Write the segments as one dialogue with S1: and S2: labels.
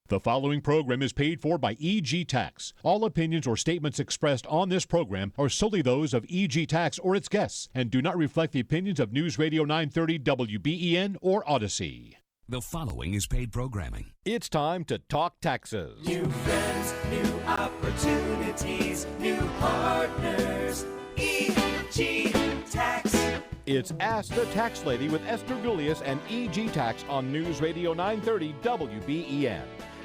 S1: The following program is paid for by EG Tax. All opinions or statements expressed on this program are solely those of EG Tax or its guests and do not reflect the opinions of News Radio 930 WBEN or Odyssey.
S2: The following is paid programming.
S1: It's time to talk taxes.
S3: New friends, new opportunities, new partners. EG Tax.
S1: It's Ask the Tax Lady with Esther Gulius and EG Tax on News Radio 930 WBEN.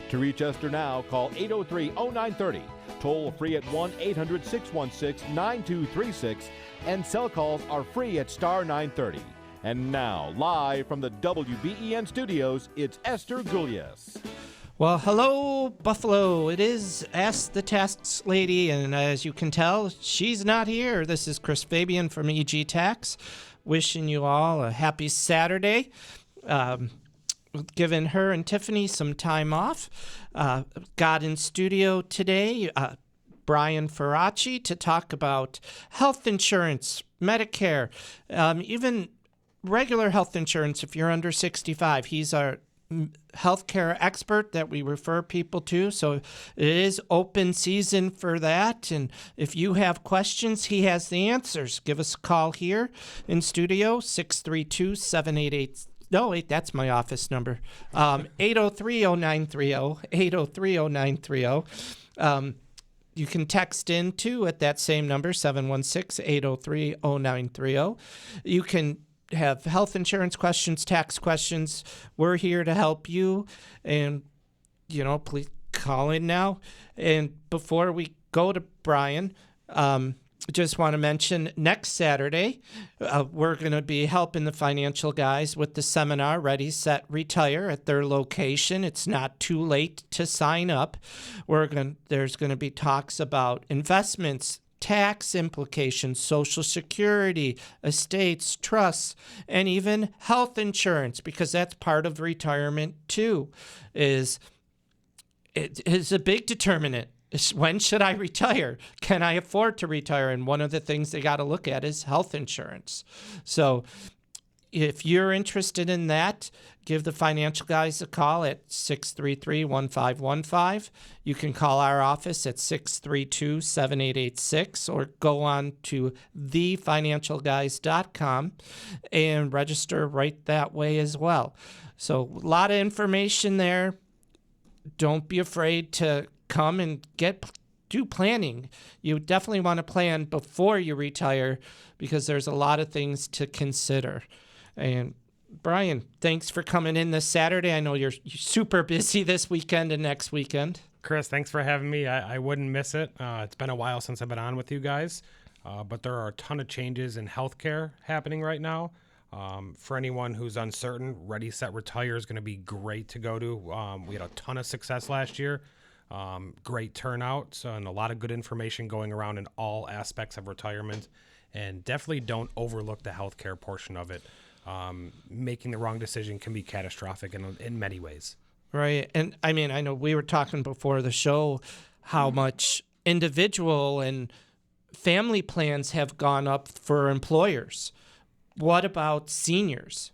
S1: To reach Esther now, call 803-0930. Toll free at 1-800-616-9236. And cell calls are free at star 930. And now, live from the WBEN studios, it's Esther Gulius.
S4: Well, hello, Buffalo. It is Ask the Tax Lady, and as you can tell, she's not here. This is Chris Fabian from EG Tax, wishing you all a happy Saturday. Giving her and Tiffany some time off. Got in studio today Brian Faraci to talk about health insurance, Medicare, even regular health insurance if you're under 65. He's our healthcare expert that we refer people to, so it is open season for that. And if you have questions, he has the answers. Give us a call here in studio, 632-788. No, wait, that's my office number. 803-0930, 803-0930. You can text in, too, at that same number, 716-803-0930. You can have health insurance questions, tax questions. We're here to help you. And, please call in now. And before we go to Brian, just want to mention next Saturday, we're going to be helping the financial guys with the seminar Ready, Set, Retire at their location. It's not too late to sign up. There's going to be talks about investments, tax implications, Social Security, estates, trusts, and even health insurance, because that's part of retirement too. It is a big determinant. When should I retire? Can I afford to retire? And one of the things they got to look at is health insurance. So if you're interested in that, give the financial guys a call at 633-1515. You can call our office at 632-7886 or go on to thefinancialguys.com and register right that way as well. So a lot of information there. Don't be afraid to come and do planning. You definitely want to plan before you retire because there's a lot of things to consider. And Brian, thanks for coming in this Saturday. I know you're super busy this weekend and next weekend.
S5: Chris, thanks for having me. I wouldn't miss it. It's been a while since I've been on with you guys, but there are a ton of changes in healthcare happening right now. For anyone who's uncertain, Ready, Set, Retire is going to be great to go to. We had a ton of success last year. Great turnout, and a lot of good information going around in all aspects of retirement. And definitely don't overlook the healthcare portion of it. Making the wrong decision can be catastrophic in many ways.
S4: Right. And I mean, I know we were talking before the show how much individual and family plans have gone up for employers. What about seniors?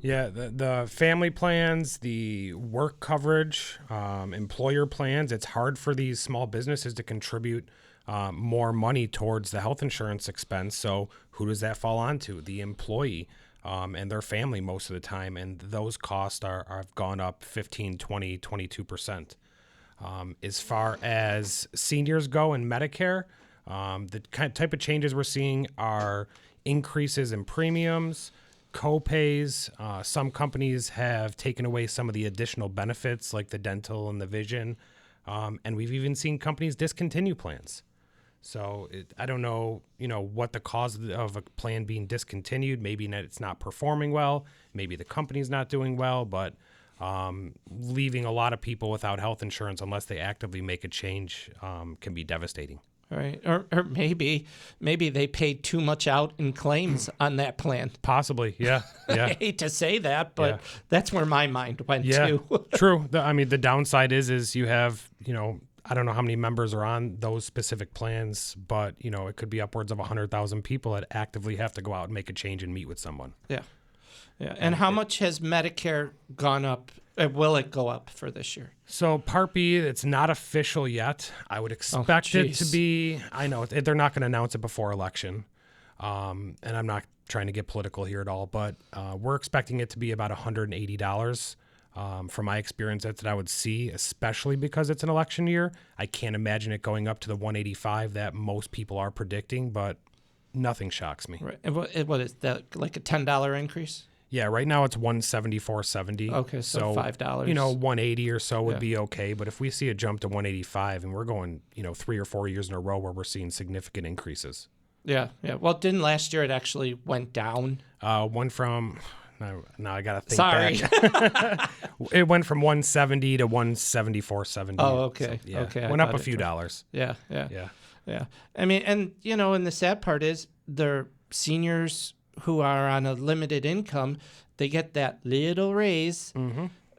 S5: Yeah, the family plans, the work coverage, employer plans, it's hard for these small businesses to contribute more money towards the health insurance expense. So who does that fall onto? The employee and their family most of the time. And those costs have gone up 15, 20, 22%. As far as seniors go in Medicare, the type of changes we're seeing are increases in premiums, co-pays. Some companies have taken away some of the additional benefits like the dental and the vision. And we've even seen companies discontinue plans. So I don't know, what the cause of a plan being discontinued. Maybe it's not performing well. Maybe the company's not doing well, but leaving a lot of people without health insurance unless they actively make a change can be devastating.
S4: Right. Or maybe they paid too much out in claims on that plan.
S5: Possibly. Yeah.
S4: I hate to say that, but that's where my mind went to.
S5: True. The downside is you have, I don't know how many members are on those specific plans, but, it could be upwards of 100,000 people that actively have to go out and make a change and meet with someone.
S4: Yeah. And how much has Medicare gone up Will it go up for this year?
S5: So Part B, it's not official yet. I would expect it to be. I know they're not going to announce it before election, and I'm not trying to get political here at all, but we're expecting it to be about $180. From my experience, that's what I would see, especially because it's an election year. I can't imagine it going up to the 185 that most people are predicting, but nothing shocks me.
S4: Right. And what is that, like a $10 increase?
S5: Yeah, right now it's $174.70.
S4: Okay, so $5.
S5: 180 or so would be okay. But if we see a jump to 185, and we're going, 3 or 4 years in a row where we're seeing significant increases.
S4: Yeah. Well, didn't last year it actually went down?
S5: Went from now I gotta think.
S4: Sorry.
S5: Back. It went from 170 to 174.70.
S4: Oh, okay.
S5: So, yeah,
S4: Okay.
S5: went up a few dollars.
S4: Yeah. I mean, and and the sad part is the seniors who are on a limited income, they get that little raise,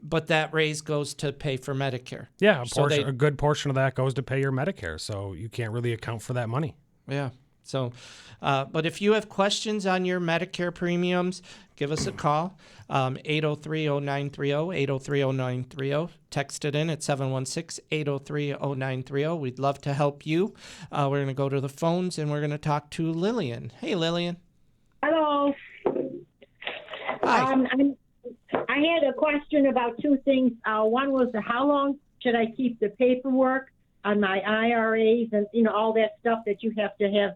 S4: but that raise goes to pay for Medicare.
S5: Yeah, a good portion of that goes to pay your Medicare, so you can't really account for that money.
S4: Yeah. So, but if you have questions on your Medicare premiums, give us a call, 803-0930, 803-0930. Text it in at 716-803-0930. We'd love to help you. We're going to go to the phones, and we're going to talk to Lillian. Hey, Lillian.
S6: Hello.
S4: Hi.
S6: I had a question about two things. One was how long should I keep the paperwork on my IRAs and all that stuff that you have to have,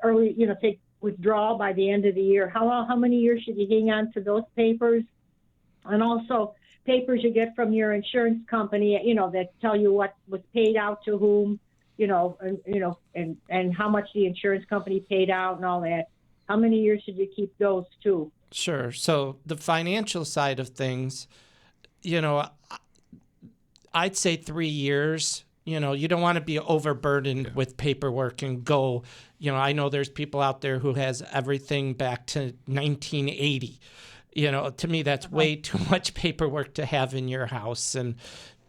S6: early, take withdrawal by the end of the year. How many years should you hang on to those papers? And also papers you get from your insurance company, that tell you what was paid out to whom, and how much the insurance company paid out and all that. How many years should you keep those too?
S4: Sure. So the financial side of things, I'd say 3 years. You don't want to be overburdened with paperwork and go, I know there's people out there who has everything back to 1980. To me, that's way too much paperwork to have in your house and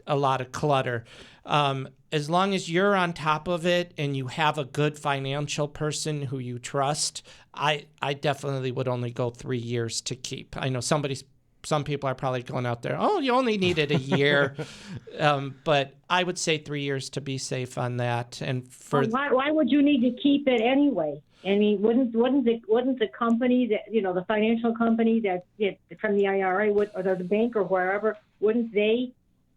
S4: a lot of clutter. As long as you're on top of it and you have a good financial person who you trust, I definitely would only go 3 years to keep. I know some people are probably going out there, oh, you only needed a year. But I would say 3 years to be safe on that. And
S6: why would you need to keep it anyway? I mean, wouldn't the company that, the financial company that from the IRA or the bank or wherever, wouldn't they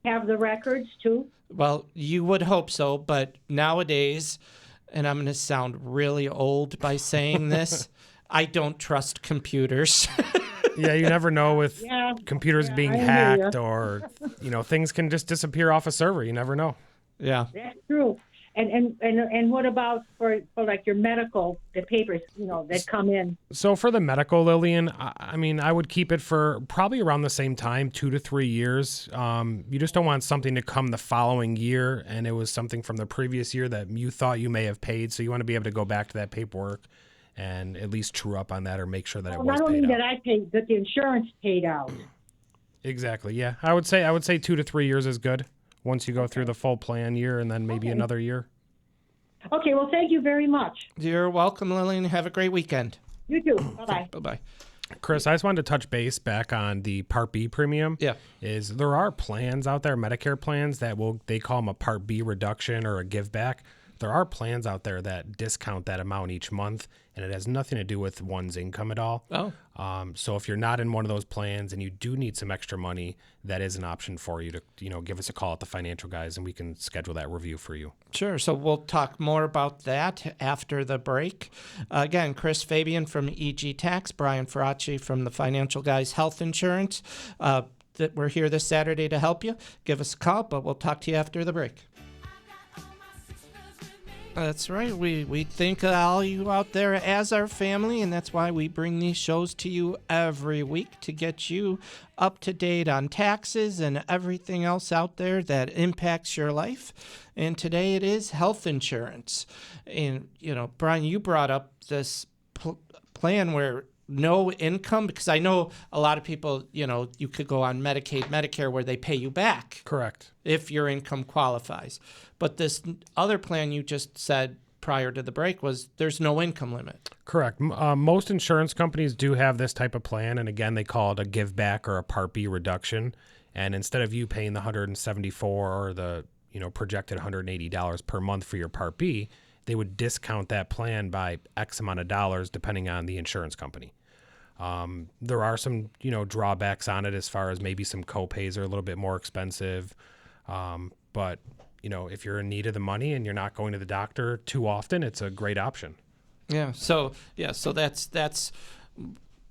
S6: have the records too?
S4: Well, you would hope so, but nowadays, and I'm going to sound really old by saying this, I don't trust computers.
S5: Yeah, you never know with computers being hacked or, things can just disappear off a server. You never know. Yeah.
S6: That's true. And what about for like your medical, the papers, that come in?
S5: So for the medical, Lillian, I would keep it for probably around the same time, 2 to 3 years. You just don't want something to come the following year and it was something from the previous year that you thought you may have paid. So you want to be able to go back to that paperwork and at least true up on that or make sure that it was paid out.
S6: Not only that I paid, but the insurance paid out.
S5: Exactly. Yeah, I would say 2 to 3 years is good. Once you go through the full plan year and then maybe another year.
S6: Okay, well, thank you very much.
S4: You're welcome, Lillian. Have a great weekend.
S6: You too. Bye-bye.
S4: Bye-bye.
S5: Chris, I just wanted to touch base back on the Part B premium.
S4: Yeah.
S5: Is there are plans out there, Medicare plans, that they call them a Part B reduction or a give back. There are plans out there that discount that amount each month, and it has nothing to do with one's income at all.
S4: Oh.
S5: So if you're not in one of those plans and you do need some extra money, that is an option for you to, give us a call at the Financial Guys and we can schedule that review for you.
S4: Sure. So we'll talk more about that after the break. Again, Chris Fabian from EG Tax, Brian Ferracci from the Financial Guys Health Insurance. That we're here this Saturday to help you. Give us a call, but we'll talk to you after the break. That's right. We think of all you out there as our family, and that's why we bring these shows to you every week to get you up to date on taxes and everything else out there that impacts your life. And today it is health insurance. And, Brian, you brought up this plan where no income, because I know a lot of people, you could go on Medicaid, Medicare, where they pay you back.
S5: Correct.
S4: If your income qualifies. But this other plan you just said prior to the break was there's no income limit.
S5: Correct. Most insurance companies do have this type of plan. And again, they call it a give back or a Part B reduction. And instead of you paying the $174 or the projected $180 per month for your Part B, they would discount that plan by X amount of dollars depending on the insurance company. There are some, drawbacks on it as far as maybe some copays are a little bit more expensive. But, if you're in need of the money and you're not going to the doctor too often, it's a great option.
S4: Yeah. So that's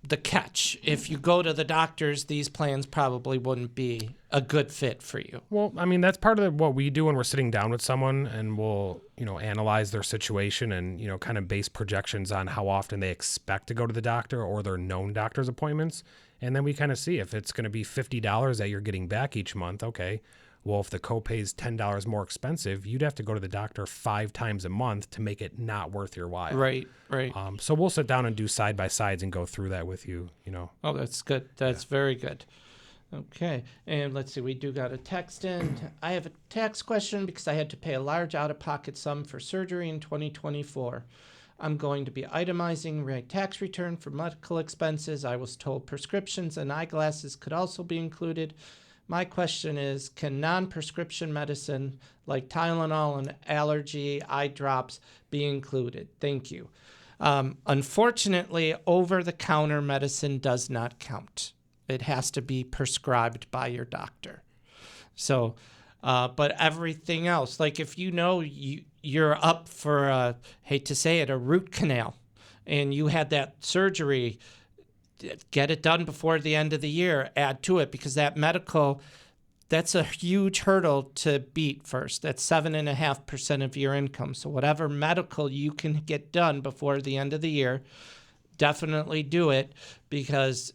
S4: the catch. If you go to the doctors, these plans probably wouldn't be a good fit for you.
S5: Well, I mean, that's part of what we do when we're sitting down with someone, and we'll, analyze their situation and, kind of base projections on how often they expect to go to the doctor or their known doctor's appointments. And then we kind of see if it's going to be $50 that you're getting back each month. Okay. Well, if the copay is $10 more expensive, you'd have to go to the doctor 5 times a month to make it not worth your while.
S4: Right.
S5: So we'll sit down and do side-by-sides and go through that with you,
S4: Oh, that's good. That's very good. Okay. And let's see, we do got a text in. I have a tax question because I had to pay a large out-of-pocket sum for surgery in 2024. I'm going to be itemizing my tax return for medical expenses. I was told prescriptions and eyeglasses could also be included. My question is, can non-prescription medicine like Tylenol and allergy eye drops be included? Thank you. Unfortunately, over-the-counter medicine does not count. It has to be prescribed by your doctor. So, but everything else, like if you're up for, hate to say it, a root canal, and you had that surgery, get it done before the end of the year, add to it, because that medical, that's a huge hurdle to beat first. That's 7.5% of your income. So whatever medical you can get done before the end of the year, definitely do it, because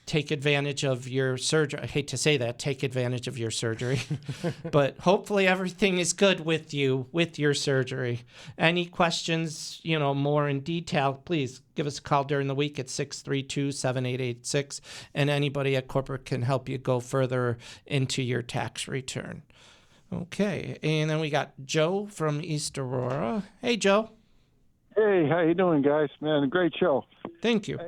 S4: take advantage of your surgery. I hate to say that, take advantage of your surgery, but hopefully everything is good with you, with your surgery. Any questions, more in detail, please give us a call during the week at 632-7886, and anybody at corporate can help you go further into your tax return. Okay, and then we got Joe from East Aurora. Hey, Joe.
S7: Hey, how you doing, guys? Man, great show.
S4: Thank you.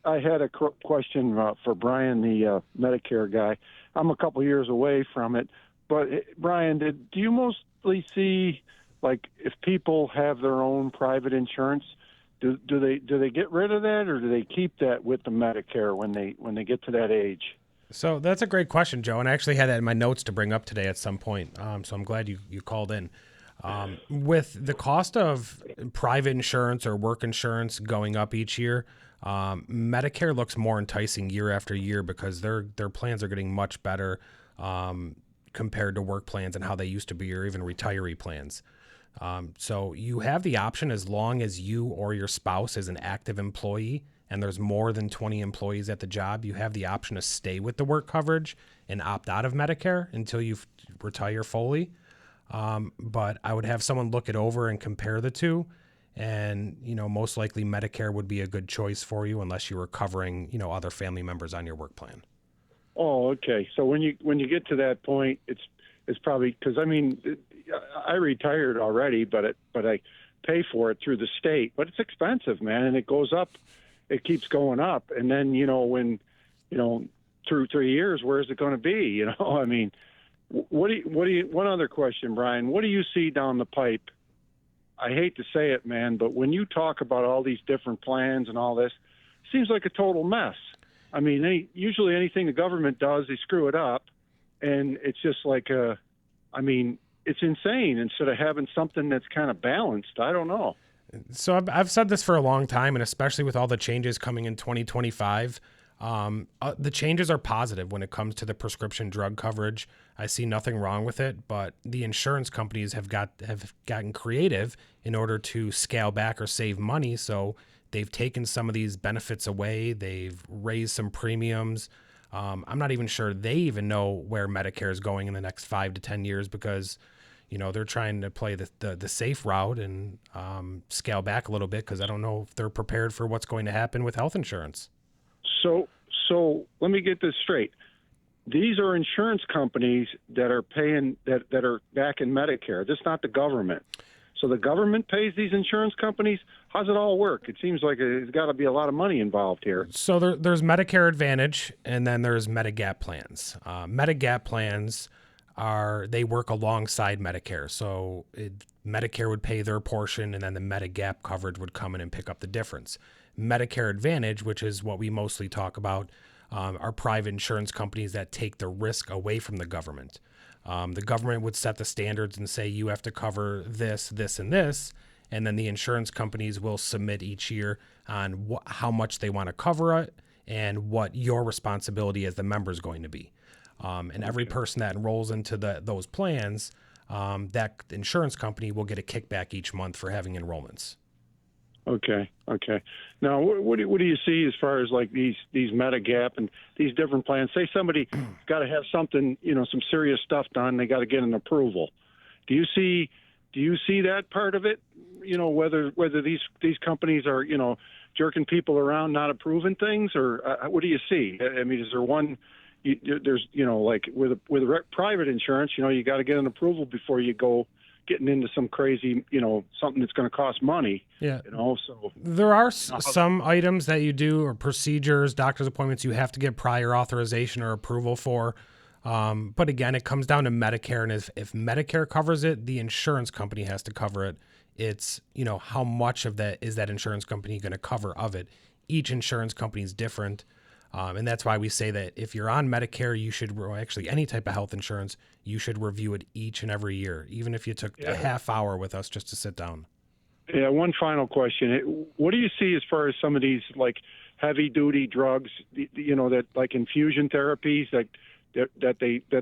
S7: I had a question for Brian, the Medicare guy. I'm a couple years away from it, but Brian, do you mostly see, like, if people have their own private insurance, do they get rid of that, or do they keep that with the Medicare when they get to that age?
S5: So that's a great question, Joe, and I actually had that in my notes to bring up today at some point. So I'm glad you called in. With the cost of private insurance or work insurance going up each year, Medicare looks more enticing year after year because their plans are getting much better compared to work plans and how they used to be, or even retiree plans. So you have the option, as long as you or your spouse is an active employee and there's more than 20 employees at the job, you have the option to stay with the work coverage and opt out of Medicare until you retire fully. But I would have someone look it over and compare the two. And, most likely Medicare would be a good choice for you unless you were covering, other family members on your work plan.
S7: Oh, okay. So when you get to that point, it's probably, because I retired already, but I pay for it through the state. But it's expensive, man, and it goes up. It keeps going up, and then when through 3 years, where is it going to be? What do you? One other question, Brian. What do you see down the pipe? I hate to say it, man, but when you talk about all these different plans and all this, it seems like a total mess. Usually anything the government does, they screw it up, and it's just like it's insane. Instead of having something that's kind of balanced, I don't know.
S5: So I've said this for a long time, and especially with all the changes coming in 2025, the changes are positive when it comes to the prescription drug coverage. I see nothing wrong with it, but the insurance companies have gotten creative in order to scale back or save money. So they've taken some of these benefits away. They've raised some premiums. I'm not even sure they even know where Medicare is going in the next 5 to 10 years because, they're trying to play the safe route and scale back a little bit because I don't know if they're prepared for what's going to happen with health insurance.
S7: So let me get this straight. These are insurance companies that are paying that are back in Medicare. This is not the government. So the government pays these insurance companies? How's it all work? It seems like there's got to be a lot of money involved here.
S5: So there's Medicare Advantage, and then there's Medigap plans. Medigap plans they work alongside Medicare. So Medicare would pay their portion, and then the Medigap coverage would come in and pick up the difference. Medicare Advantage, which is what we mostly talk about, are private insurance companies that take the risk away from the government. The government would set the standards and say you have to cover this, this, and this, and then the insurance companies will submit each year on how much they want to cover it and what your responsibility as the member is going to be. And every person that enrolls into those plans, that insurance company will get a kickback each month for having enrollments.
S7: Okay. Now, what do you see as far as like these Medigap and these different plans? Say somebody got to have something, some serious stuff done. They got to get an approval. Do you see that part of it? Whether these companies are, jerking people around, not approving things, or what do you see? I mean, is there one? There's, like with private insurance, you got to get an approval before you go getting into some crazy, something that's going to cost money.
S5: Yeah.
S7: So
S5: there are some items that you do, or procedures, doctor's appointments, you have to get prior authorization or approval for. But again, it comes down to Medicare, and if Medicare covers it, the insurance company has to cover it. It's, how much of that is that insurance company going to cover of it? Each insurance company is different. And that's why we say that if you're on Medicare, you should, or actually any type of health insurance, you should review it each and every year, even if you took a half hour with us just to sit down.
S7: Yeah, one final question. What do you see as far as some of these like heavy duty drugs, that like infusion therapies that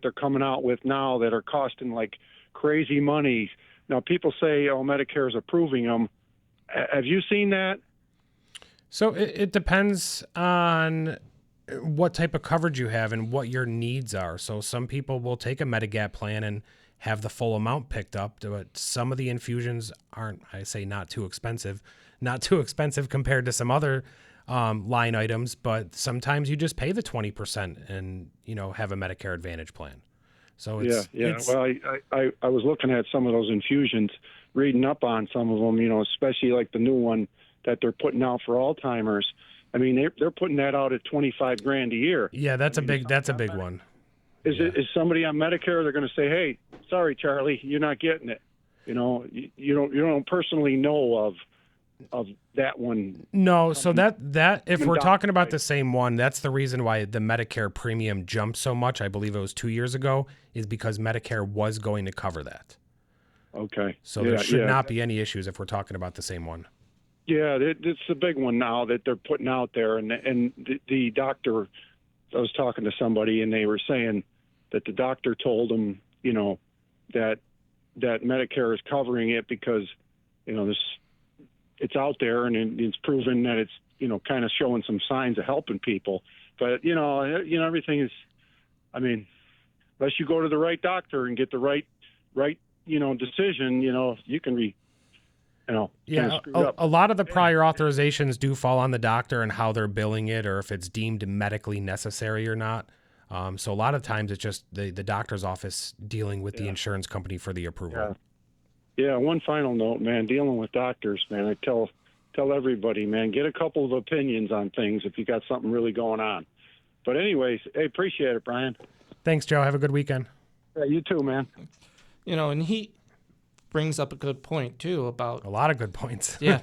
S7: they're coming out with now that are costing like crazy money? Now people say, Medicare is approving them. Have you seen that?
S5: So it depends on what type of coverage you have and what your needs are. So some people will take a Medigap plan and have the full amount picked up, but some of the infusions aren't, I say, not too expensive compared to some other line items, but sometimes you just pay the 20% and, have a Medicare Advantage plan. So it's,
S7: Well, I was looking at some of those infusions, reading up on some of them, especially like the new one that they're putting out for Alzheimer's. I mean, they're putting that out at $25,000 a year.
S5: Yeah, that's a big one.
S7: Is somebody on Medicare? They're going to say, "Hey, sorry, Charlie, you're not getting it." You don't personally know of that one.
S5: No, so that if we're talking about the same one, that's the reason why the Medicare premium jumped so much. I believe it was 2 years ago, is because Medicare was going to cover that.
S7: Okay.
S5: So there should not be any issues if we're talking about the same one.
S7: Yeah, it's a big one now that they're putting out there, and the doctor. I was talking to somebody, and they were saying that the doctor told them, that Medicare is covering it because, it's out there and it's proven that it's, kind of showing some signs of helping people. But everything is, I mean, unless you go to the right doctor and get the right decision, you can be.
S5: A lot of the prior authorizations do fall on the doctor and how they're billing it, or if it's deemed medically necessary or not. So a lot of times it's just the doctor's office dealing with the insurance company for the approval.
S7: Yeah. One final note, man, dealing with doctors, man, I tell everybody, man, get a couple of opinions on things if you got something really going on. But anyways, hey, appreciate it, Brian.
S5: Thanks, Joe. Have a good weekend.
S7: Yeah, you too, man.
S4: And he brings up a good point too about
S5: a lot of good points.
S4: Yeah,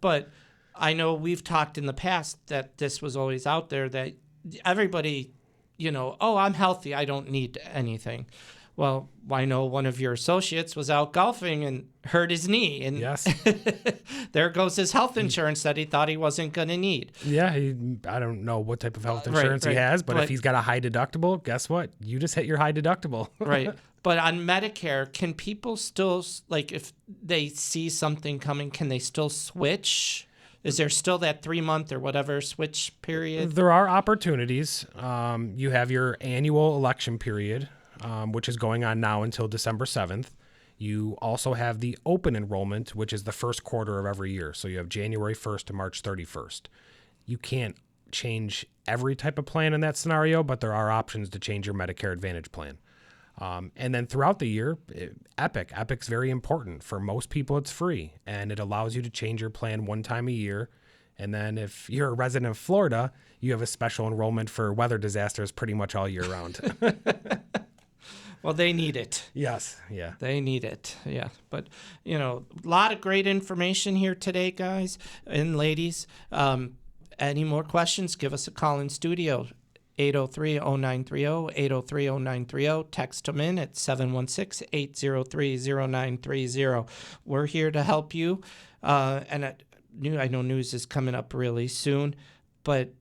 S4: but I know we've talked in the past that this was always out there that everybody, I'm healthy, I don't need anything. Well, I know one of your associates was out golfing and hurt his knee, and
S5: yes,
S4: there goes his health insurance that he thought he wasn't going to need.
S5: Yeah, I don't know what type of health insurance he has, but if he's got a high deductible, guess what? You just hit your high deductible.
S4: Right. But on Medicare, can people still, like, if they see something coming, can they still switch? Is there still that 3-month or whatever switch period?
S5: There are opportunities. You have your annual election period, which is going on now until December 7th. You also have the open enrollment, which is the first quarter of every year. So you have January 1st to March 31st. You can't change every type of plan in that scenario, but there are options to change your Medicare Advantage plan. And then throughout the year, Epic's very important. For most people, it's free, and it allows you to change your plan one time a year. And then if you're a resident of Florida, you have a special enrollment for weather disasters pretty much all year round.
S4: Well, they need it.
S5: Yes, yeah.
S4: They need it, yeah. But, a lot of great information here today, guys and ladies. Any more questions, give us a call in studio, 803-0930, 803-0930. Text them in at 716-803-0930. We're here to help you. And I know news is coming up really soon, but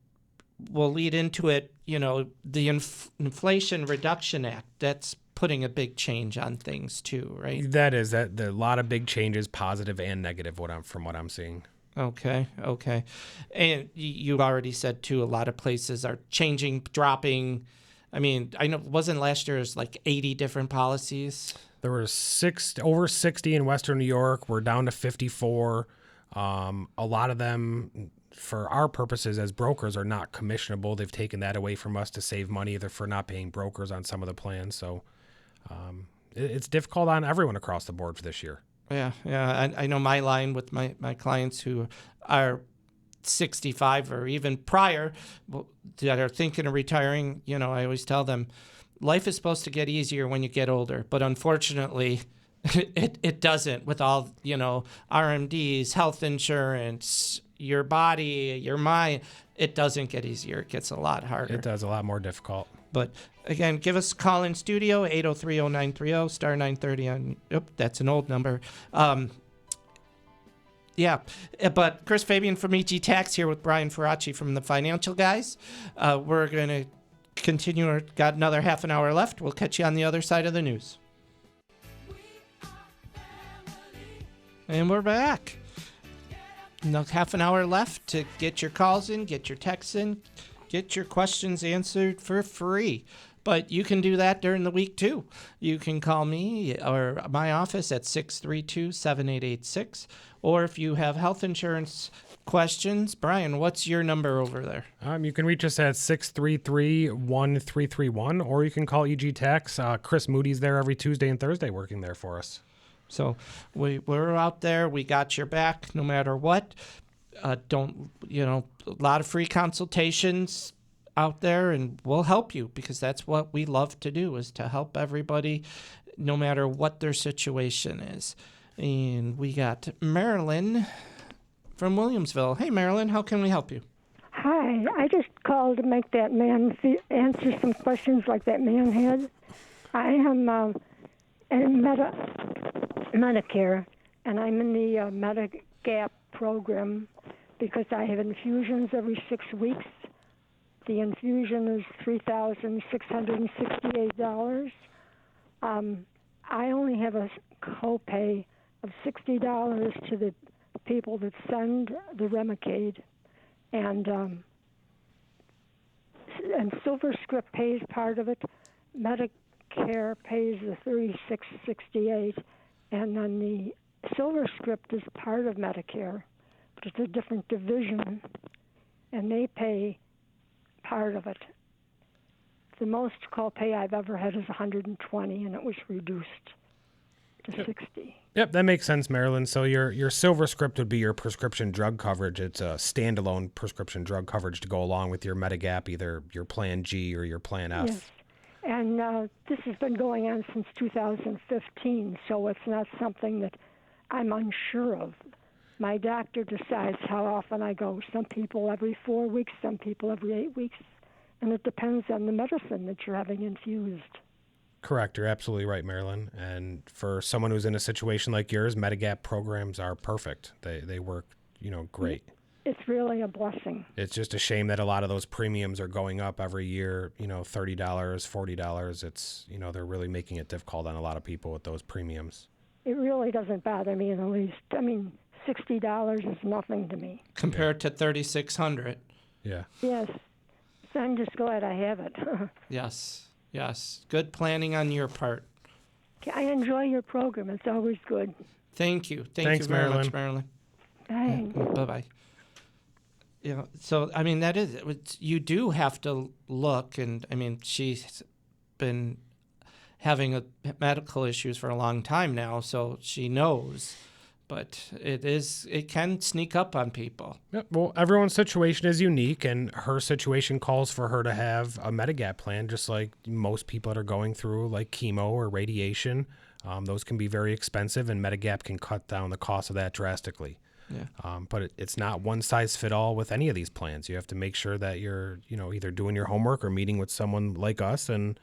S4: we'll lead into it. The Inflation Reduction Act, that's putting a big change on things too, right?
S5: That is a lot of big changes, positive and negative, from what I'm seeing.
S4: Okay. And you already said too, a lot of places are changing, dropping. I mean, I know, wasn't last year was like 80 different policies?
S5: There were over 60 in Western New York. We're down to 54. A lot of them, for our purposes as brokers, are not commissionable. They've taken that away from us to save money, either for not paying brokers on some of the plans. So it's difficult on everyone across the board for this year.
S4: Yeah. I know my line with my clients who are 65 or even prior that are thinking of retiring. I always tell them life is supposed to get easier when you get older, but unfortunately it doesn't with all, RMDs, health insurance, your body, your mind. It doesn't get easier. It gets a lot harder.
S5: It does, a lot more difficult.
S4: But again, give us a call in studio, 803-0930, star 930 on, that's an old number. But Chris Fabian from EG Tax here with Brian Ferracci from the Financial Guys. We're going to continue. Got another half an hour left. We'll catch you on the other side of the news. And we're back. Half an hour left to get your calls in, get your texts in, get your questions answered for free. But you can do that during the week, too. You can call me or my office at 632-7886. Or if you have health insurance questions, Brian, what's your number over there?
S5: You can reach us at 633-1331, or you can call EG Tax. Chris Moody's there every Tuesday and Thursday working there for us.
S4: So we're out there. We got your back no matter what. A lot of free consultations out there, and we'll help you because that's what we love to do, is to help everybody no matter what their situation is. And we got Marilyn from Williamsville. Hey, Marilyn, how can we help you?
S8: Hi, I just called to make that man answer some questions like that man had. I am in Medicare, and I'm in the Medigap program because I have infusions every 6 weeks. The infusion is $3,668. I only have a copay of $60 to the people that send the Remicade, and SilverScript pays part of it. Medicare pays the $36.68, and then the SilverScript is part of Medicare, but it's a different division, and they pay part of it. The most copay I've ever had is $120, and it was reduced to $60.
S5: Yep, that makes sense, Marilyn. So your SilverScript would be your prescription drug coverage. It's a standalone prescription drug coverage to go along with your Medigap, either your Plan G or your Plan F.
S8: Yes, and this has been going on since 2015, so it's not something that I'm unsure of. My doctor decides how often I go. Some people every 4 weeks, some people every 8 weeks, and it depends on the medicine that you're having infused.
S5: Correct. You're absolutely right, Marilyn. And for someone who's in a situation like yours, Medigap programs are perfect. They work, great.
S8: It's really a blessing.
S5: It's just a shame that a lot of those premiums are going up every year, $30, $40. It's, they're really making it difficult on a lot of people with those premiums.
S8: It really doesn't bother me in the least. I mean, $60 is nothing to me.
S4: Compared to $3,600.
S5: Yeah.
S8: Yes. So I'm just glad I have it.
S4: Yes. Good planning on your part.
S8: I enjoy your program. It's always good.
S4: Thank you.
S5: Thanks,
S4: you very
S5: Marilyn.
S4: much, Marilyn.
S8: Bye.
S4: Bye-bye. So, that is it. You do have to look, and, she's been having medical issues for a long time now, so she knows. But it can sneak up on people.
S5: Yep. Well, everyone's situation is unique, and her situation calls for her to have a Medigap plan, just like most people that are going through like chemo or radiation. Those can be very expensive, and Medigap can cut down the cost of that drastically.
S4: Yeah.
S5: But it's not one size fit all with any of these plans. You have to make sure that you're, either doing your homework or meeting with someone like us and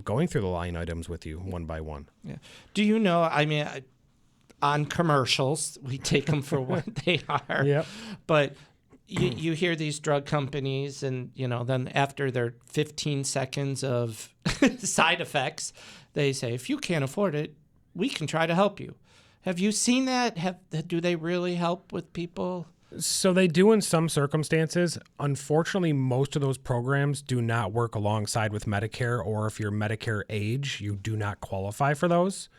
S5: going through the line items with you one by one.
S4: Yeah. Do you know? I mean, on commercials, we take them for what they are.
S5: Yep.
S4: But you hear these drug companies, and then after their 15 seconds of side effects, they say, if you can't afford it, we can try to help you. Have you seen that? Do they really help with people?
S5: So they do in some circumstances. Unfortunately, most of those programs do not work alongside with Medicare, or if you're Medicare age, you do not qualify for those.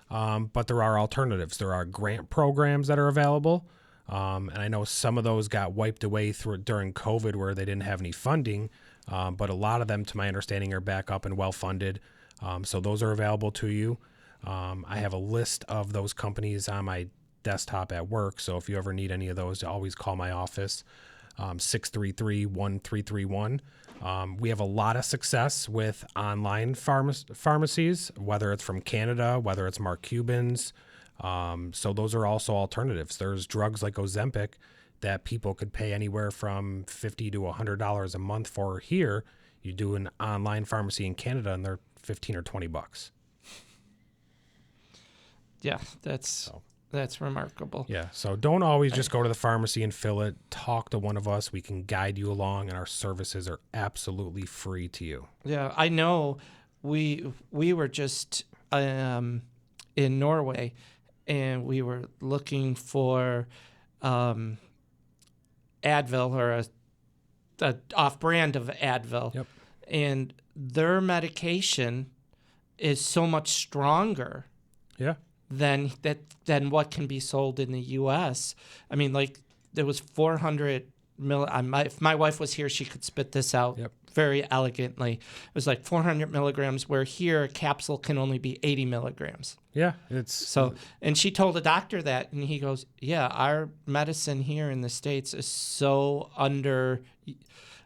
S5: But there are alternatives. There are grant programs that are available. And I know some of those got wiped away during COVID where they didn't have any funding. But a lot of them, to my understanding, are back up and well-funded. So those are available to you. I have a list of those companies on my desktop at work. So if you ever need any of those, always call my office, 633-1331. We have a lot of success with online pharmacies, whether it's from Canada, whether it's Mark Cuban's. So those are also alternatives. There's drugs like Ozempic that people could pay anywhere from $50 to $100 a month for here. You do an online pharmacy in Canada and they're $15 or $20.
S4: Yeah, that's remarkable.
S5: Yeah, so don't always just go to the pharmacy and fill it. Talk to one of us. We can guide you along, and our services are absolutely free to you.
S4: Yeah, I know. We were just in Norway, and we were looking for Advil, or a off-brand of Advil.
S5: Yep.
S4: And their medication is so much stronger.
S5: Yeah.
S4: Than what can be sold in the U.S. I mean, like, there was 400 if my wife was here, she could spit this out very elegantly. It was like 400 milligrams, where here a capsule can only be 80 milligrams.
S5: Yeah,
S4: and she told the doctor that, and he goes, yeah, our medicine here in the States is so under...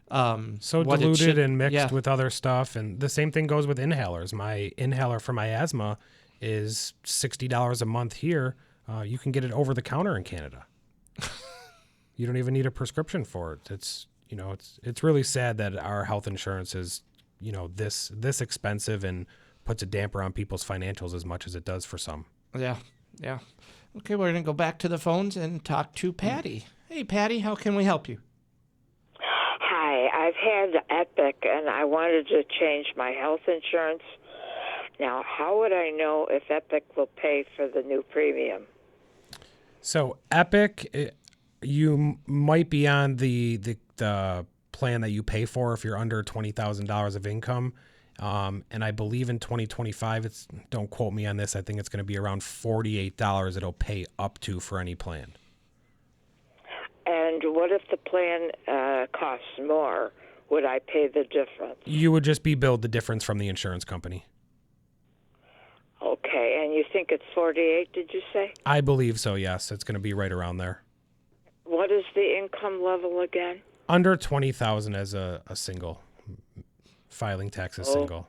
S5: so diluted and mixed with other stuff. And the same thing goes with inhalers. My inhaler for my asthma is $60 a month here. You can get it over the counter in Canada. You don't even need a prescription for it. It's really sad that our health insurance is, this expensive and puts a damper on people's financials as much as it does for some.
S4: Yeah. Okay, we're going to go back to the phones and talk to Patty. Hey, Patty, how can we help you?
S9: Hi, I've had Epic, and I wanted to change my health insurance. Now, how would I know if Epic will pay for the new premium?
S5: So Epic, you might be on the plan that you pay for if you're under $20,000 of income. And I believe in 2025, don't quote me on this, I think it's going to be around $48 it'll pay up to for any plan.
S9: And what if the plan costs more? Would I pay the difference?
S5: You would just be billed the difference from the insurance company.
S9: Okay, and you think it's 48, did you say?
S5: I believe so, yes. It's going to be right around there.
S9: What is the income level again?
S5: Under 20,000 as a single. Filing tax as single.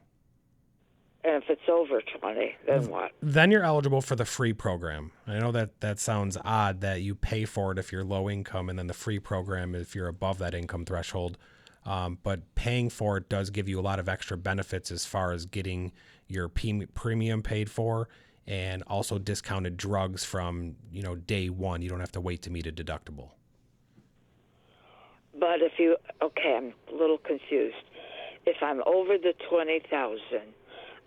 S9: And if it's over 20, then what?
S5: Then you're eligible for the free program. I know that sounds odd that you pay for it if you're low income, and then the free program if you're above that income threshold. But paying for it does give you a lot of extra benefits as far as getting your premium paid for, and also discounted drugs from day one. You don't have to wait to meet a deductible.
S9: But I'm a little confused. If I'm over the 20,000,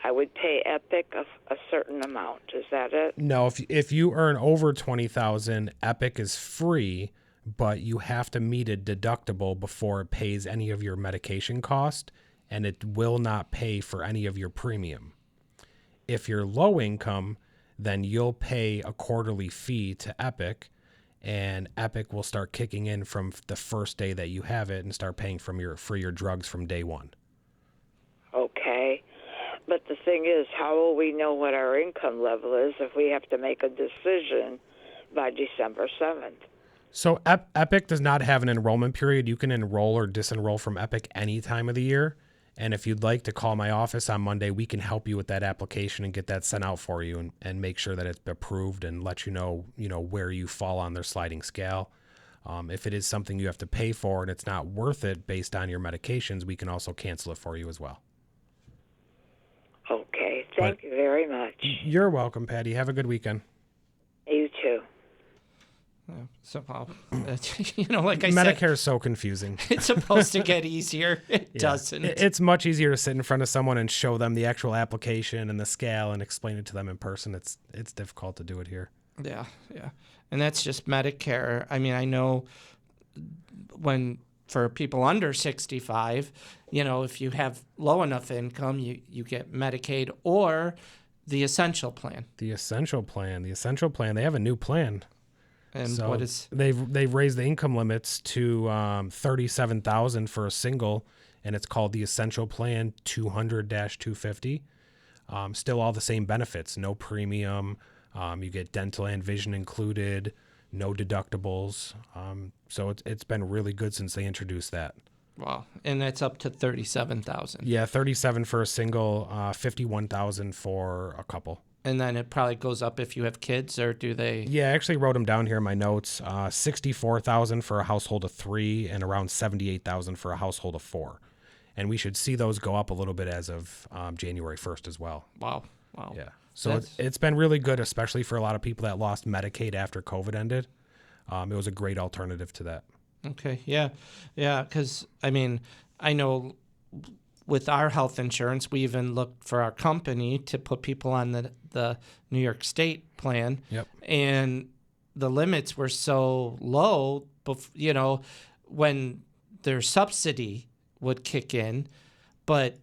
S9: I would pay Epic a certain amount. Is that it?
S5: No, if you earn over 20,000, Epic is free, but you have to meet a deductible before it pays any of your medication cost, and it will not pay for any of your premium. If you're low income, then you'll pay a quarterly fee to Epic, and Epic will start kicking in from the first day that you have it and start paying for your drugs from day one.
S9: Okay. But the thing is, how will we know what our income level is if we have to make a decision by December 7th?
S5: So Epic does not have an enrollment period. You can enroll or disenroll from Epic any time of the year. And if you'd like to call my office on Monday, we can help you with that application and get that sent out for you and make sure that it's approved and let you know where you fall on their sliding scale. If it is something you have to pay for and it's not worth it based on your medications, we can also cancel it for you as well.
S9: Okay, thank you very much.
S5: You're welcome, Patty. Have a good weekend.
S9: You too.
S4: Somehow, like I
S5: Medicare
S4: said,
S5: is so confusing.
S4: it's supposed to get easier. It doesn't.
S5: It's much easier to sit in front of someone and show them the actual application and the scale and explain it to them in person. It's difficult to do it here.
S4: Yeah. And that's just Medicare. I mean, I know for people under 65, if you have low enough income, you get Medicaid or the Essential Plan.
S5: The Essential Plan. They have a new plan.
S4: And
S5: so
S4: what is
S5: they've raised the income limits to $37,000 for a single, and it's called the Essential Plan 200-250. Still all the same benefits, no premium. You get dental and vision included, no deductibles. So it's been really good since they introduced that.
S4: Wow, and that's up to $37,000.
S5: Yeah, $37,000 for a single, $51,000 for a couple.
S4: And then it probably goes up if you have kids, or do they?
S5: Yeah, I actually wrote them down here in my notes. $64,000 for a household of 3 and around $78,000 for a household of 4. And we should see those go up a little bit as of January 1st as well.
S4: Wow.
S5: Yeah. So it's been really good, especially for a lot of people that lost Medicaid after COVID ended. It was a great alternative to that.
S4: Okay. Yeah. Because, I mean, I know with our health insurance, we even looked for our company to put people on the New York State plan.
S5: Yep.
S4: And the limits were so low, when their subsidy would kick in. But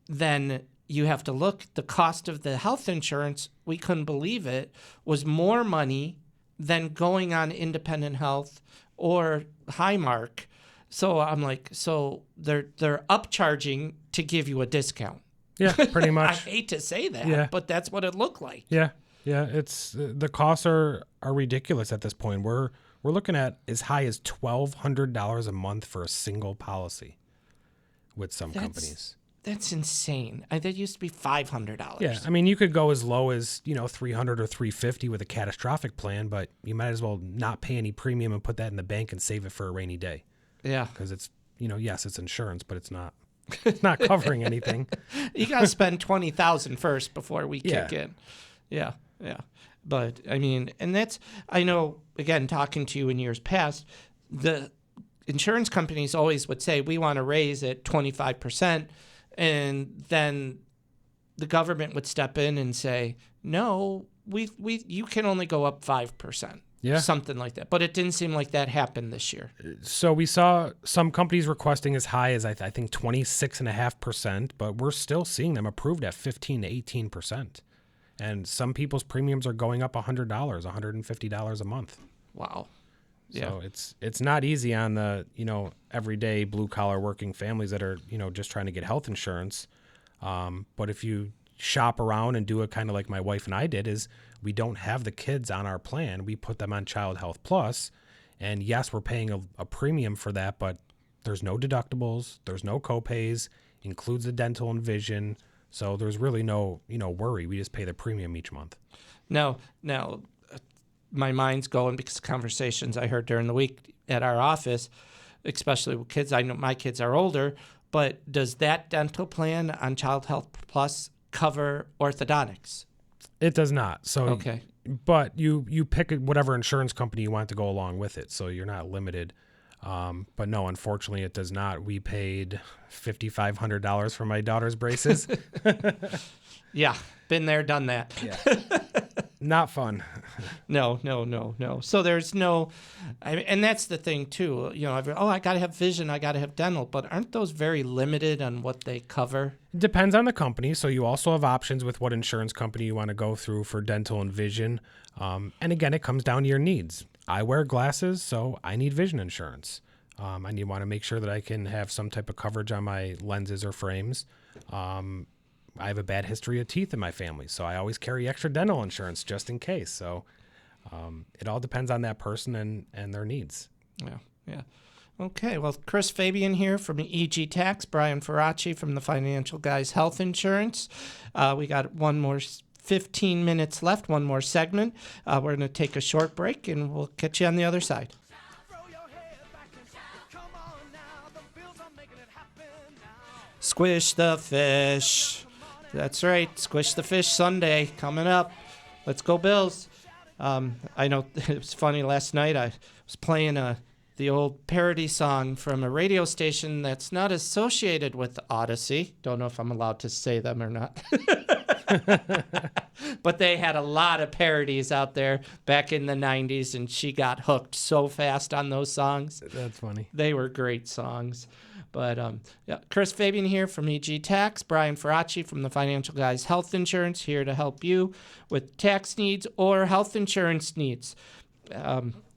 S4: then you have to look, the cost of the health insurance, we couldn't believe it, was more money than going on independent health or Highmark. So I'm like, so they're upcharging to give you a discount.
S5: Yeah, pretty much.
S4: I hate to say that, but that's what it looked like.
S5: Yeah. It's the costs are ridiculous at this point. We're looking at as high as $1,200 a month for a single policy with some companies.
S4: That's insane. That used to be $500.
S5: Yeah, I mean, you could go as low as $300 or $350 with a catastrophic plan, but you might as well not pay any premium and put that in the bank and save it for a rainy day.
S4: Yeah,
S5: because it's yes, it's insurance, but it's not covering anything.
S4: You got to spend $20,000 first before we kick in. Yeah. But I mean, and that's, I know, again, talking to you in years past, the insurance companies always would say, we want to raise it 25%. And then the government would step in and say, no, you can only go up 5%. Yeah. Something like that. But it didn't seem like that happened this year.
S5: So we saw some companies requesting as high as I think 26.5%, but we're still seeing them approved at 15 to 18%. And some people's premiums are going up $100, $150 a month.
S4: Wow. Yeah.
S5: So it's not easy on the, everyday blue collar working families that are, just trying to get health insurance. But if you shop around and do it kind of like my wife and I did, is we don't have the kids on our plan. We put them on Child Health Plus, and yes, we're paying a premium for that, but there's no deductibles, there's no copays, includes the dental and vision. So there's really no, worry. We just pay the premium each month.
S4: Now, my mind's going because of conversations I heard during the week at our office, especially with kids. I know my kids are older, but does that dental plan on Child Health Plus cover orthodontics?
S5: It does not. So,
S4: okay.
S5: But you pick whatever insurance company you want to go along with it, so you're not limited. But no, unfortunately, it does not. We paid $5,500 for my daughter's braces.
S4: Yeah, been there, done that.
S5: Yeah. Not fun.
S4: No. So there's no, and that's the thing too. I got to have vision, I got to have dental, but aren't those very limited on what they cover?
S5: Depends on the company. So you also have options with what insurance company you want to go through for dental and vision. And again, it comes down to your needs. I wear glasses, so I need vision insurance. I want to make sure that I can have some type of coverage on my lenses or frames. I have a bad history of teeth in my family, so I always carry extra dental insurance just in case. So it all depends on that person and their needs.
S4: Yeah. Okay, well, Chris Fabian here from EG Tax, Brian Faraci from the Financial Guys Health Insurance. We got one more 15 minutes left, one more segment. We're going to take a short break, and we'll catch you on the other side. Squish the fish. That's right, Squish the Fish Sunday coming up. Let's go Bills. I know it was funny last night. I was playing the old parody song from a radio station that's not associated with Odyssey. Don't know if I'm allowed to say them or not. But they had a lot of parodies out there back in the 90s, and she got hooked so fast on those songs.
S5: That's funny.
S4: They were great songs. But yeah, Chris Fabian here from EG Tax, Brian Faraci from the Financial Guys Health Insurance, here to help you with tax needs or health insurance needs.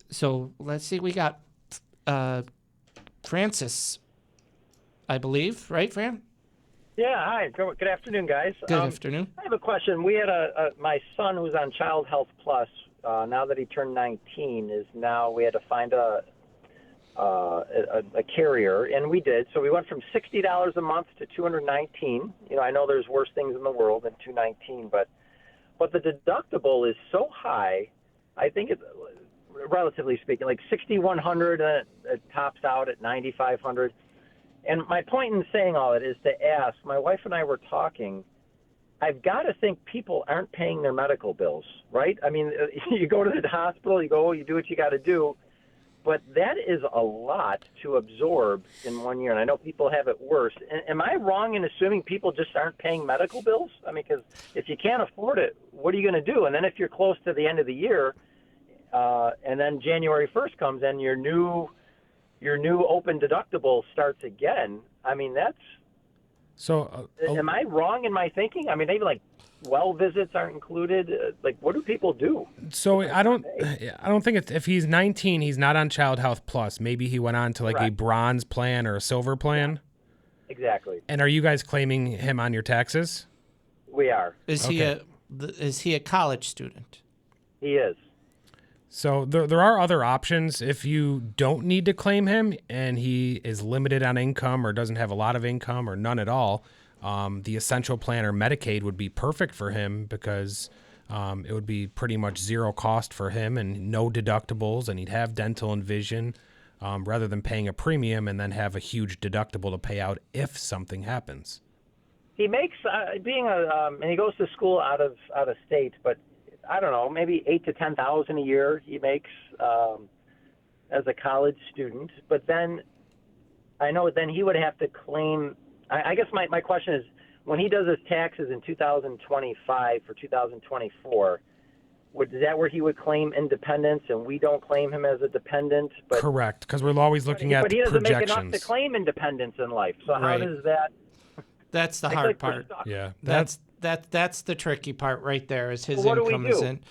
S4: So let's see, we got Francis, I believe, right, Fran?
S10: Yeah, hi. Good afternoon, guys.
S4: Good afternoon.
S10: I have a question. We had my son who's on Child Health Plus. Now that he turned 19, we had to find a carrier, and we did. So we went from $60 a month to $219. I know there's worse things in the world than $219, but the deductible is so high. I think it's, relatively speaking, like $6,100. It tops out at $9,500. And my point in saying all that is to ask. My wife and I were talking. I've got to think people aren't paying their medical bills, right? I mean, you go to the hospital, you do what you got to do. But that is a lot to absorb in 1 year, and I know people have it worse. Am I wrong in assuming people just aren't paying medical bills? I mean, because if you can't afford it, what are you going to do? And then if you're close to the end of the year, and then January 1st comes and your new open deductible starts again, I mean, that's...
S5: So,
S10: am I wrong in my thinking? I mean, maybe like well visits aren't included. Like, what do people do?
S5: So I don't think it's, if he's 19, he's not on Child Health Plus. Maybe he went on to like a bronze plan or a silver plan.
S10: Yeah, exactly.
S5: And are you guys claiming him on your taxes?
S10: We are.
S4: Is he a college student?
S10: He is.
S5: So there are other options. If you don't need to claim him and he is limited on income or doesn't have a lot of income or none at all, the Essential Plan or Medicaid would be perfect for him because it would be pretty much zero cost for him and no deductibles, and he'd have dental and vision rather than paying a premium and then have a huge deductible to pay out if something happens.
S10: He makes and he goes to school out of state, but I don't know, maybe $8,000 to $10,000 a year he makes as a college student. But then I know then he would have to claim. I guess my question is, when he does his taxes in 2025 for 2024, is that where he would claim independence and we don't claim him as a dependent? But,
S5: correct, because we're always looking at projections.
S10: But he doesn't make enough to claim independence in life. So how does that?
S4: That's the hard part.
S5: Yeah,
S4: that's the tricky part right there. Is his income isn't.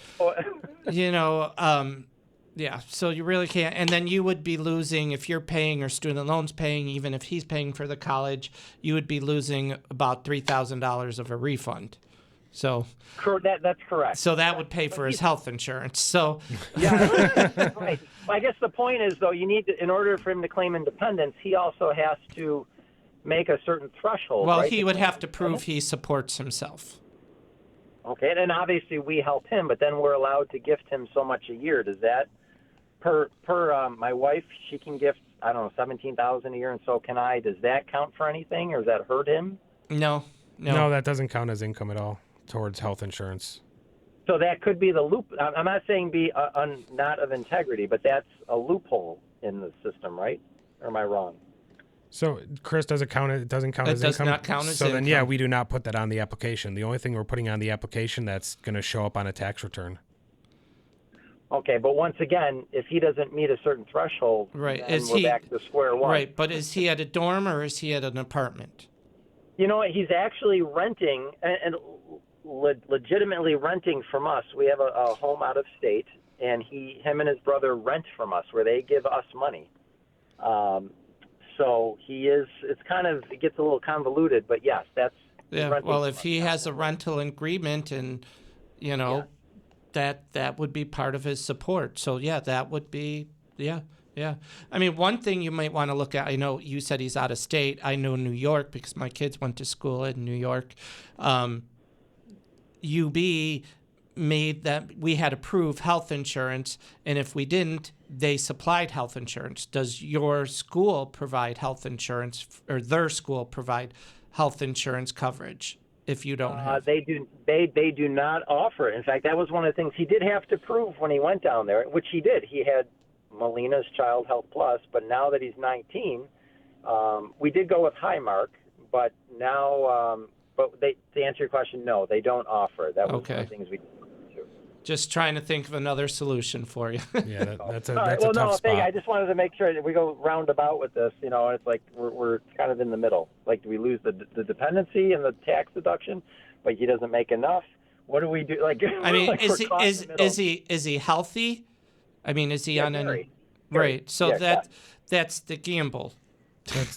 S4: Yeah. So you really can't. And then you would be losing if you're paying or student loans paying, even if he's paying for the college, you would be losing about $3,000 of a refund. So
S10: that's correct.
S4: So that would pay for his health insurance. So
S10: yeah, right. Well, I guess the point is though, you need to, in order for him to claim independence, he also has to make a certain threshold.
S4: Well,
S10: right?
S4: he would have to prove he supports himself.
S10: Okay, and then obviously we help him, but then we're allowed to gift him so much a year. Does that, per my wife, she can gift, I don't know, $17,000 a year, and so can I. Does that count for anything, or does that hurt him?
S4: No,
S5: that doesn't count as income at all towards health insurance.
S10: So that could be the loop. I'm not saying be not of integrity, but that's a loophole in the system, right? Or am I wrong?
S5: So, Chris, does it count? It doesn't count as income?
S4: It does not count as income.
S5: So then, yeah, we do not put that on the application. The only thing we're putting on the application that's going to show up on a tax return.
S10: Okay, but once again, if he doesn't meet a certain threshold,
S4: right,
S10: we're back to square one.
S4: Right, but is he at a dorm or is he at an apartment?
S10: You know what? He's actually renting and legitimately renting from us. We have a home out of state, and him and his brother rent from us, where they give us money. So he is. It gets a little convoluted, but yes,
S4: Yeah.
S10: rental
S4: Well, if
S10: month.
S4: he has a rental agreement and, that would be part of his support. So, yeah, that would be, yeah. I mean, one thing you might want to look at, I know you said he's out of state. I know New York because my kids went to school in New York. UB made that we had to prove health insurance, and if we didn't, they supplied health insurance. Does your school provide health insurance, or their school provide health insurance coverage if you don't have?
S10: They do. They do not offer it. In fact, that was one of the things he did have to prove when he went down there, which he did. He had Molina's Child Health Plus, but now that he's 19, we did go with Highmark, but now, to answer your question, no, they don't offer it. That was one of the things we.
S4: Just trying to think of another solution for you.
S5: Yeah, that's a
S10: tough
S5: tough spot.
S10: I just wanted to make sure that we go roundabout with this. It's like we're kind of in the middle. Like, do we lose the dependency and the tax deduction, but he doesn't make enough? What do we do? Like,
S4: I mean,
S10: like
S4: is he healthy? I mean, is he on any? Right. So that's the gamble.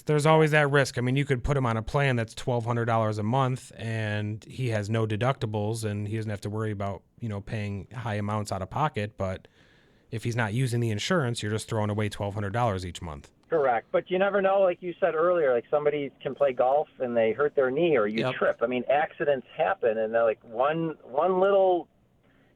S5: There's always that risk. I mean, you could put him on a plan that's $1,200 a month, and he has no deductibles, and he doesn't have to worry about paying high amounts out of pocket. But if he's not using the insurance, you're just throwing away $1,200 each month.
S10: Correct, but you never know. Like you said earlier, like somebody can play golf and they hurt their knee, or you trip. I mean, accidents happen, and they're like one little,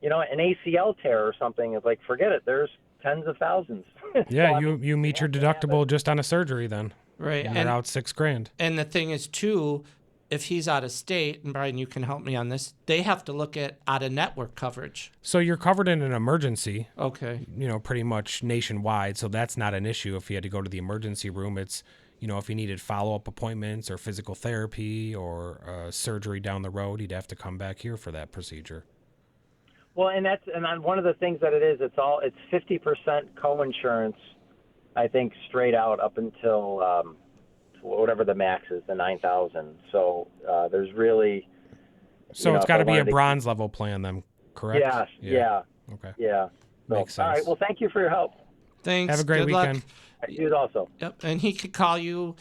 S10: an ACL tear or something is like, forget it. There's tens of thousands.
S5: Yeah, you meet your deductible just on a surgery then.
S4: Right.
S5: And you're out $6,000.
S4: And the thing is, too, if he's out of state, and Brian, you can help me on this, they have to look at out-of-network coverage.
S5: So you're covered in an emergency.
S4: Okay.
S5: Pretty much nationwide, so that's not an issue if he had to go to the emergency room. It's, if he needed follow-up appointments or physical therapy or surgery down the road, he'd have to come back here for that procedure.
S10: Well, and one of the things that it is, it's 50% co-insurance, I think, straight out up until whatever the max is, the 9,000. So there's really.
S5: So it's got to be a bronze level plan, then, correct?
S10: Yes. Yeah.
S5: Okay.
S10: Yeah. So,
S5: Makes sense.
S10: All right. Well, thank you for your help.
S4: Thanks.
S5: Have a great
S4: Good
S5: weekend.
S4: luck.
S10: You also.
S4: Yep. And he could call you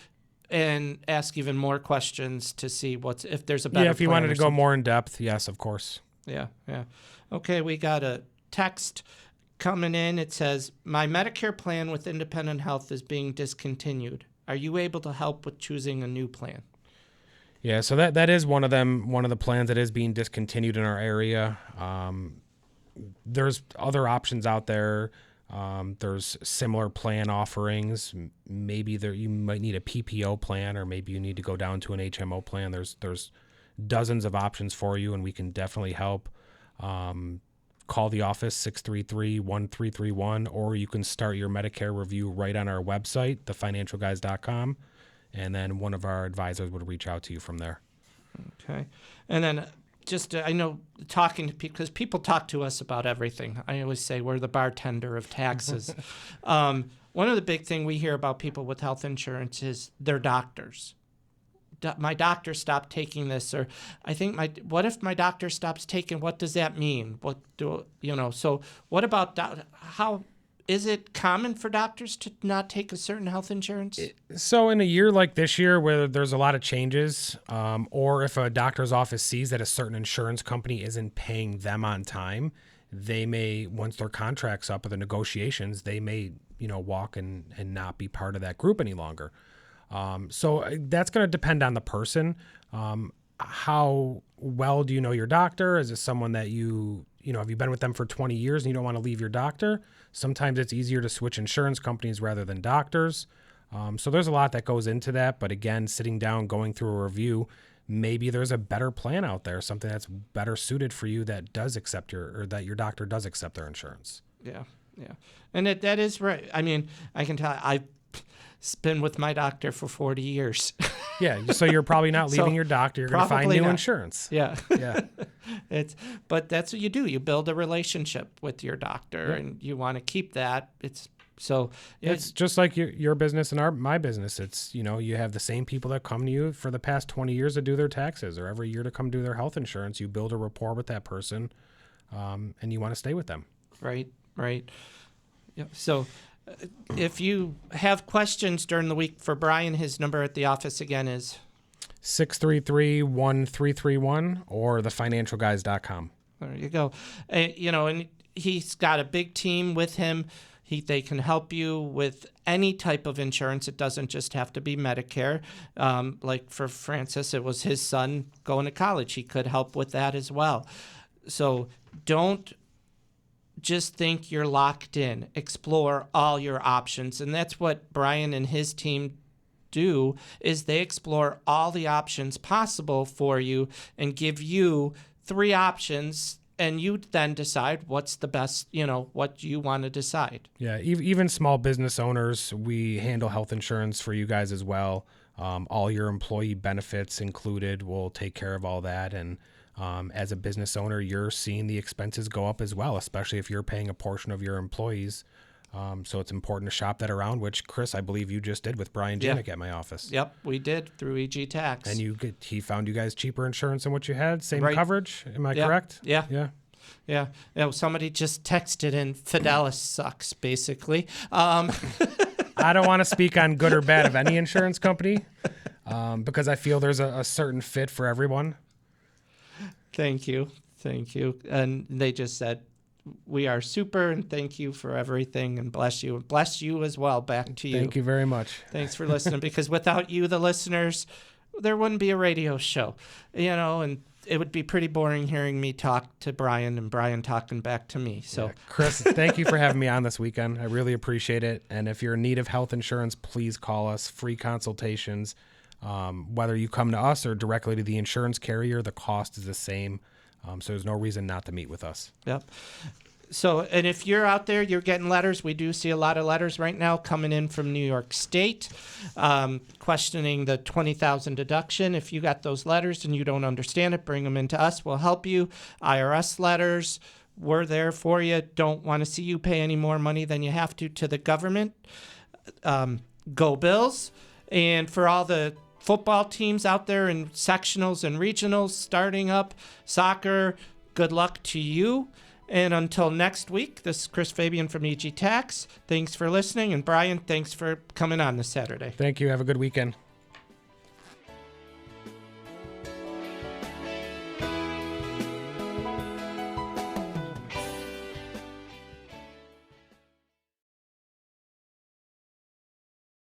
S4: and ask even more questions to see if there's a better.
S5: Yeah, if you
S4: plan
S5: wanted
S4: or
S5: to go
S4: something.
S5: more in depth, yes, of course.
S4: Yeah. Okay, we got a text coming in. It says, my Medicare plan with independent health is being discontinued. Are you able to help with choosing a new plan?
S5: Yeah, so that is one of the plans that is being discontinued in our area. There's other options out there. There's similar plan offerings. Maybe you might need a PPO plan, or maybe you need to go down to an HMO plan. There's dozens of options for you, and we can definitely help. Call the office, 633-1331, or you can start your Medicare review right on our website, thefinancialguys.com, and then one advisors would reach out to you from there.
S4: Okay. And then I know talking to people, because people talk to us about everything. I always say we're the bartender of taxes. One of the big things we hear about people with health insurance is their doctors. My doctor stopped taking this, or I think what if my doctor stops taking, what does that mean? So what about, how is it common for doctors to not take a certain health insurance?
S5: So in a year like this year where there's a lot of changes, or if a doctor's office sees that a certain insurance company isn't paying them on time, they may, once their contract's up or the negotiations, they may, walk and not be part of that group any longer. So that's going to depend on the person. How well do you know your doctor? Is it someone that have you been with them for 20 years and you don't want to leave your doctor? Sometimes it's easier to switch insurance companies rather than doctors. So there's a lot that goes into that. But again, sitting down, going through a review, maybe there's a better plan out there, something that's better suited for you that does accept that your doctor does accept their insurance.
S4: Yeah. And that is right. I mean, I can tell I've been with my doctor for 40 years.
S5: Yeah, so you're probably not leaving your doctor. You're going to find new insurance.
S4: Yeah.
S5: Yeah.
S4: But that's what you do. You build a relationship with your doctor, and you want to keep that. It's just like your business and my business. It's, you have the same people that come to you for the past 20 years to do their taxes, or every year to come do their health insurance. You build a rapport with that person, and you want to stay with them. Right. Yeah. So if you have questions during the week for Brian, his number at the office again is
S5: 633-1331 or thefinancialguys.com.
S4: There you go. And he's got a big team with him. They can help you with any type of insurance. It doesn't just have to be Medicare. Like for Francis, it was his son going to college. He could help with that as well. So don't just think you're locked in. Explore all your options. And that's what Brian and his team do, is they explore all the options possible for you and give you 3 options, and you then decide what's the best, what you want to decide.
S5: Yeah, even small business owners, we handle health insurance for you guys as well. All your employee benefits included. We'll take care of all that. And as a business owner, you're seeing the expenses go up as well, especially if you're paying a portion of your employees. So it's important to shop that around, which, Chris, I believe you just did with Brian Janik at my office.
S4: Yep, we did through EG Tax.
S5: And he found you guys cheaper insurance than what you had, same
S4: Right.
S5: coverage. Am I correct?
S4: Yeah. Somebody just texted in, Fidelis sucks, basically. I
S5: don't want to speak on good or bad of any insurance company because I feel there's a certain fit for everyone.
S4: Thank you. And they just said, we are super, and thank you for everything, and bless you. And bless you as well. Back to you.
S5: Thank you very much.
S4: Thanks for listening, because without you, the listeners, there wouldn't be a radio show, and it would be pretty boring hearing me talk to Brian and Brian talking back to me. So,
S5: yeah. Chris, thank you for having me on this weekend. I really appreciate it. And if you're in need of health insurance, please call us. Free consultations. Whether you come to us or directly to the insurance carrier, the cost is the same. So there's no reason not to meet with us.
S4: Yep. So, and if you're out there, you're getting letters. We do see a lot of letters right now coming in from New York State questioning the $20,000 deduction. If you got those letters and you don't understand it, bring them into us. We'll help you. IRS letters, we're there for you. Don't want to see you pay any more money than you have to the government. Go Bills. And for all the football teams out there in sectionals and regionals starting up, soccer, good luck to you. And until next week, this is Chris Fabian from EG Tax. Thanks for listening. And Brian, thanks for coming on this Saturday.
S5: Thank you. Have a good weekend.